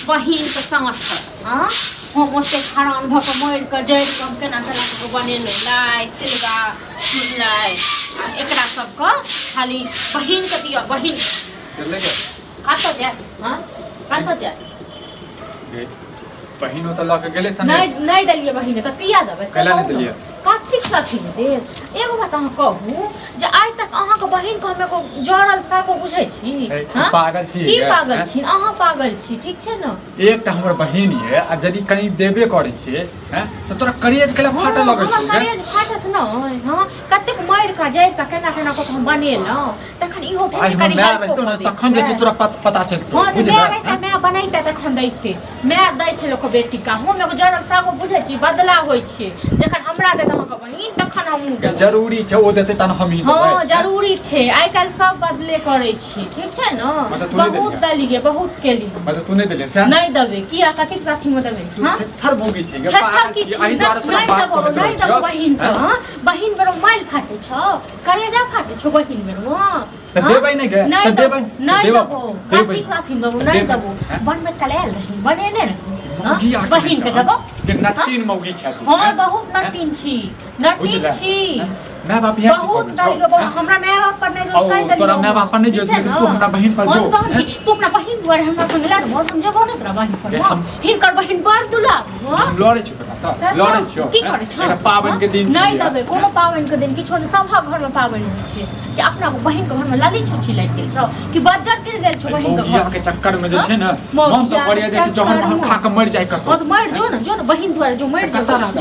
बहिन के साथ हां हम ओते खरान भ के मर के जड़ कम केना केना के बनेले लाई चिल्ला चिल्लाई एकरा सब के खाली बहिन के दिया बहिन चले गए कातो जा हां कातो जा बहिन तो लके गेले सने नहीं दलिए बहिन त पिया देबे कैला नहीं दलिए काथिक साथी दे एगो बात अहाँ कहू जे आइ तक अहाँ के बहिन के हमे को जड़ल साको बुझै छी हां पागल छी की पागल छी अहाँ पागल छी ठीक छै न एकटा हमर बहिन है आ यदि कहीं देबे करै छै हैं तो तोरा करेज केला फाटै लगै छै करेज फाटत न हां कतेक मार का जाय का केना केना को हम बनेलौ तखन इहो भेज करी तखन जे छै तोरा पता चलतौ बुझला मैं बनैते तखन दैते मैं दै छै लोक बेटी का हम एगो जड़ल साको बुझै छी बदला होय छै जखन हमरा दे अहाँ के बहिन तखन हम देबै जरूरी छै ओ देतै तन हम ही देबै हां जरूरी छै आइ काल सब बदले करै छी ठीक छै न बहुत दलिए बहुत केली मतलब तू नहीं देले से नहीं देबे किया कथि साथी में देबे हां थर भोगी छै गे पागल छी आइ द्वारा तोरा बात कहत नहीं देबो बहिन के हां बहिन बेरो माइल फाटे छ करेजा फाटे छ बहिन बेरो हां त देबै नहीं गे त देबै नहीं देबो कथि साथी में देबो नहीं देबो बनबे कलेल रही बनेने रही बहिन के देबो के नटीन मौगी छै हां बहुत नटीन छी नटीन छी मैं बाप यहाँ बहुत दलिए हमरा माय बाप पर नहीं जो सकाई दलिए तोरा माय बाप पर नहीं जो तू हमरा बहिन पर जो तू अपना बहिन द्वारा हमरा संग लड़ बहुत हम जबो नहीं तोरा बहिन पर हिनकर बहिन बड़ दुला लड़े छ तोरा सब लड़े छ की करे छ एटा पावन के दिन नहीं देबे कोनो पावन के दिन किछो सब घर में पावन होय छै कि अपना बहिन के घर में लाली छुछी लाग गेल छ कि बजट गिर गेल छ बहिन के घर के चक्कर में जे छै ना मन तो बढ़िया जैसे जहर हम खा के मर जाय कतो तो मर जो ना बहिन द्वारा जो मर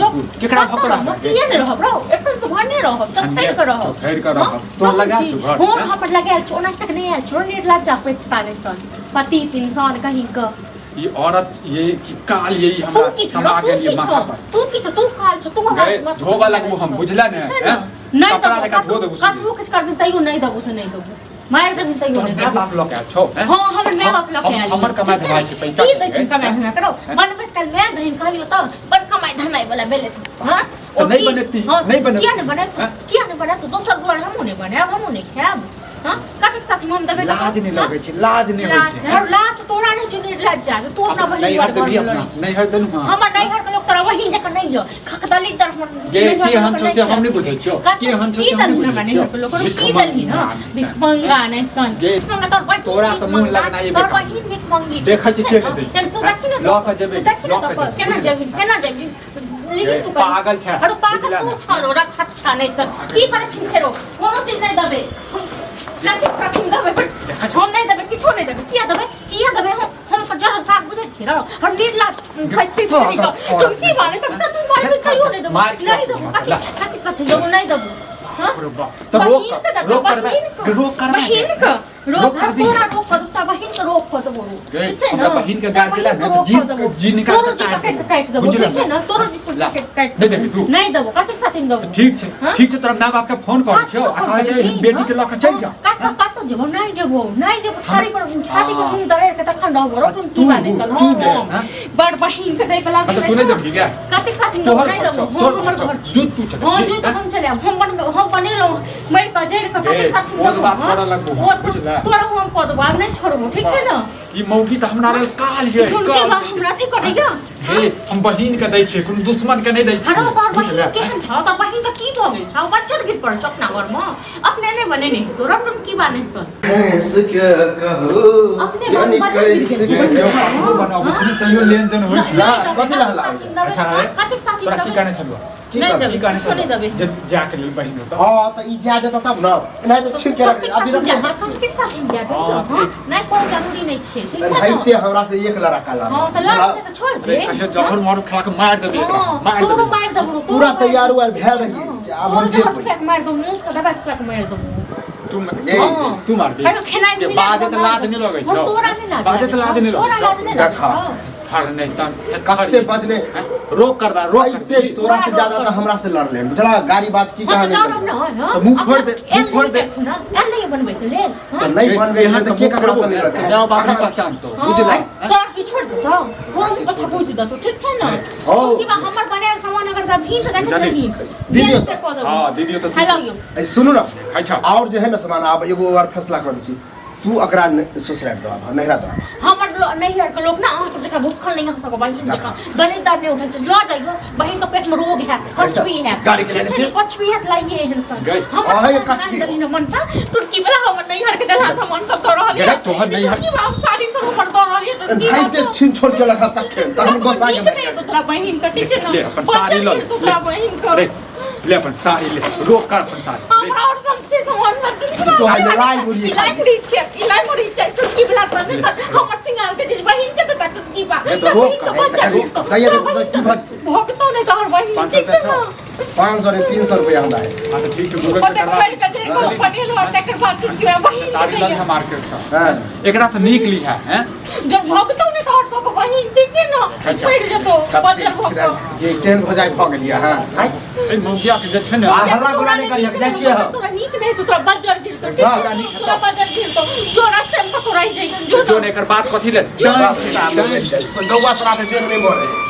जो केकरा भकड़ा किए नहीं रह ब्रो एकदम से भरने रह चफेर कर रह फेर कर रह तो लगा तू घर हम वहां पर लगाल छ ओना तक नहीं आल छोड़ नेट लाज जा पे पागल तन पति इंसान कहीं का ये औरत ये कि काल यही हमरा समा के लिए माथा पर तू की छ तू काल छ तू हमरा धोबा लगबो हम बुझला ने नहीं कपड़ा लगा धो देबो कतबो किछ कर तइयो नहीं देबो तो नहीं देबो मार देबो तइयो नहीं देबो बाप लके छो हां हमर माय बाप लके आली हमर कमाई धमाई के पैसा की दै छी कमाई धमाई करो बनबे कल मैं बहिन कहलियो त बड़ कमाई धमाई वाला बेले हां तो नहीं बनती नहीं बनती किया नहीं बना तो दोसर घर हमहु नहीं बनाब हमहु नहीं खाब हां कथि साथी हम देबे लाज नहीं लगे छी लाज नहीं होय छै लाज तोरा नहीं चुनी लाज जा तू अपना बहिन नहीं हर तनु हां हमर नहीं हर लोग तोरा बहिन जक नहीं लो खकदली तरफ गे की हम छ से हम नहीं बुझै छियो की हम छ से हम नहीं बुझै छियो लोग की दली ना भिख मंगा नहीं तन भिख मंगा तोर बहिन तोरा से मुंह लगना ये तोर बहिन भिख मंगी देखै छी के दे तू देखि ना लऽ के जेबे केना जेबी तू पागल छै अरे पागल तू छरो रक्षा अच्छा नहीं त की करे छिन फेरो कोनो चीज नहीं देबे कथि साथी देबे हम नहीं देबे किछो नहीं देबे किया देबे हम पर जरा साग बुझे छी रो हम नीड ला फैक्ट्री तुम की माने तब तू मार कहियो नहीं देबो कथि साथी देबो नहीं देबो हां तो रोक कर बहिन का रोक तोरा रोक कर तोरा बहिन के रोक कर देबो ठीक छै ना बहिन के गाड़ देला ने तो जी निकाल के काट देबो ठीक छै ना तोरा जी काट दे देबी तू नहीं देबो कथि साथी देबो ठीक छै तोरा माय बाप के फोन कर छियो आ कहै छै बेटी के लऽ के चल जा कत जेबो नहीं जेबो थारी पर छाती पर मुंह दरे के तखन रहबो रो तुम की बाने चल हां बड़ बहिन के देख ला तू नहीं देबी क्या कथि साथी नहीं देबो हमर घर छी तू चल हां जो हम चले हम बनेलो मैं तो जेर के कथि साथी वो बात कर लगबो बुझला तोरा हम को दबा नहीं छोड़बो ठीक छै ना ई मौगी त हमरा रे काल ये काल हमरा थी करेगा हे हम बहिन के दै छै कोनो दुश्मन के नहीं दै छै हरो तोर बहिन केहन छ त बहिन त की भ गेल छ बच्चन गिर पड़ चपना घर में अपने नहीं बने नहीं तोरा तुम की बाने कर कैसे क्या कहो अपने जानी कैसे वो बनाओ छी तइयो लेन देन होय छै कथि रहला अच्छा रे कथि साथी तोरा की कहने छलवा नहीं देबे छोड़ देबे जब जाके ले बहिन होता हां त ई जा देता तब न नहीं तो ठीक रख अभी तक कथि साथी जा दे नहीं कोन जरूरी नहीं छै ठीक छै भाई ते हमरा से एक लड़ा काला हां त लड़ा से छोड़ दे अच्छा जहर मार खा के मार देबे मार देबो पूरा तैयार हुआ भेल रही अब हम जे मार दो मुंह का दबा के मार दो तू मार दे के बाद त लाद नहीं लगे छ तोरा नहीं लाद बाद त लाद नहीं लगे छ देखा फर नहीं तन कते बजने रोक कर दा रोक ऐसे तोरा से ज्यादा तो हमरा से लड़ ले बुझला गाड़ी बात की कहानी तो मुंह फोड़ दे नहीं बनबे तो ले तो नहीं बनबे तो के ककरा तो नहीं रहता जाओ बाप पहचान तो बुझला तो की छोड़ दो तोरा की कथा पूछ दो ठीक छै ना की बा हमर बने सामान अगर दा भी से देखि रही दीदी हां दीदी तो हेलो यो सुनो ना अच्छा और जो है ना सामान आप एगो और फैसला कर दी तू अकरा ससुराल दो नहरा दो हमर नहीं हट के लोग ना सब जगह भूखल नहीं हो सको बहिन जगह गणित दार ने उठल छ ल जाइयो बहिन का पेट में रोग है कुछ भी है गाड़ी के लेने से कुछ भी है लाइए हन गई। हम ये कछ भी नहीं मन सा तुर्की वाला हम नहीं हट के दला था मन सब तो रहल गेला तोहर नहीं हट की बात सारी सब मन तो रहल तुर्की भाई ते छीन छोड़ के लगा तक त हम गोसा के नहीं तोरा बहिन का टीचर ना ले अपन साड़ी लो तोरा बहिन को ले अपन साड़ी ले रोक कर अपन साड़ी हमरा और सब चीज सामान सब तो है लाई मुड़ी इलाई मुड़ी छै तुर्की वाला तने हमर सिंगार के चीज बहिन के तो तुर्की बा ये तो रोक कर कहिए तो की भज भोगतो नहीं तोहर बहिन ठीक छै ना 500 ने 300 रुपया हमरा है हां तो ठीक है गूगल पे पता कर के देखो पनीर लो तकर बाद तुर्की वाला बहिन साड़ी ला मार्केट से हां एकरा से नीक ली है हैं जब भोगतो नहीं तोहर तो बहिन ठीक छै ना पड़ जतो बदल भोगतो ये केन हो जाय भ गेलिया हां ए मुखिया के जे छै ने हल्ला गुला नहीं करिया जाय छियै हम तोरा नीक नहीं तो तोरा बजर गिर तो तोरा बजर गिर तो जो रास्ते में तो रह जाई जो जो एकर बात कथि ले गौवा सरा पे बेर नहीं मोरे